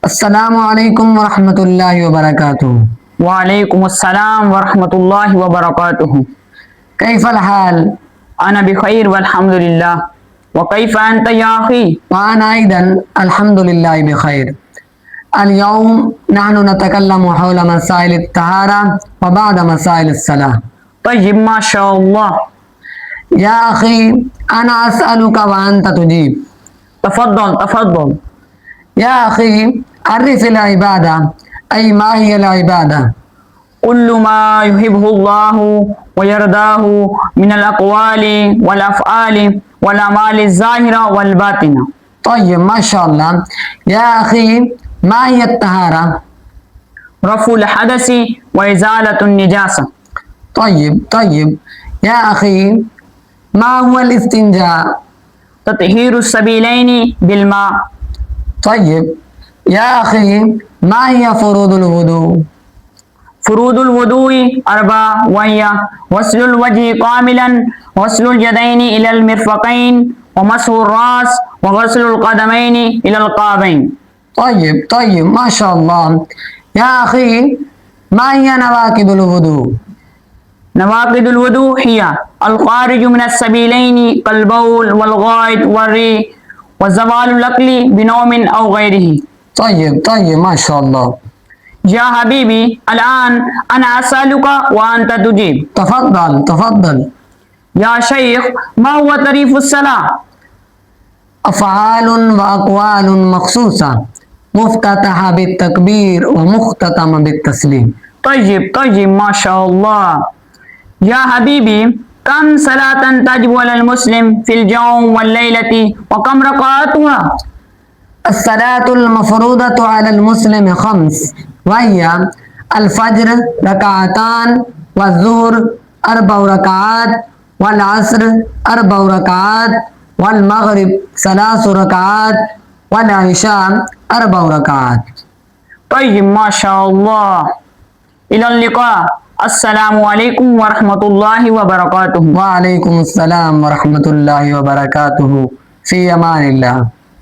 अस्सलामुअलैकुम वरहमतुल्लाहि वबरकातुहू। वालेकुम अस्सलाम वरहमतुल्लाहि वबरकातुहू। कैफल हाल? अना बिखैर वल्हम्दुलिल्लाह। व कैफ अंत या अखी? वाना अयदन अल्हम्दुलिल्लाहि बिखैर। اليوم نحن نتكلم حول مسائل الطهارة وبعد مسائل الصلاة. طيب ما شاء الله. يا أخي أنا أسألك وأنت تجيب. تفضل تفضل. يا أخي عرف العبادة، أي ما هي العبادة؟ كل ما يحبه الله ويرضاه من الأقوال والأفعال والأعمال الظاهرة والباطنة. طيب ما شاء الله. يا أخي ما هي الطهارة؟ رفع الحدث وإزالة النجاسة. طيب يا أخي ما هو الاستنجاء؟ تطهير السبيلين بالماء. طيب يا أخي ما هي فروض الوضوء؟ فروض الوضوء أربعة، وهي غسل الوجه كاملا، غسل اليدين إلى المرفقين، ومسح الرأس، وغسل القدمين إلى الكعبين. طيب ما شاء الله. يا أخي ما هي نواقض الوضوء؟ نواقض الوضوء هي الخارج من السبيلين كالبول والغائط والريح وزوال الأكل بنوم أو غيره. طيب ما شاء الله. يا حبيبي الآن أنا أسألك وأنت تجيب. تفضل. يا شيخ ما هو تعريف الصلاة؟ أفعال وأقوال مخصوصة مفتتحة بالتكبير ومختتمة بالتسليم. طيب ما شاء الله. يا حبيبي كم صلاة تجب على المسلم في اليوم والليلة وكم ركعاتها؟ الصلاة المفروضة على المسلم 5، وهي الفجر ركعتان، والظهر 4 ركعات، والعصر 4 ركعات، والمغرب 3 ركعات، والعشاء 4 ركعات. طيب ما شاء الله. إلى اللقاء. السلام عليكم ورحمة الله وبركاته. وعليكم السلام ورحمة الله وبركاته. في أمان الله.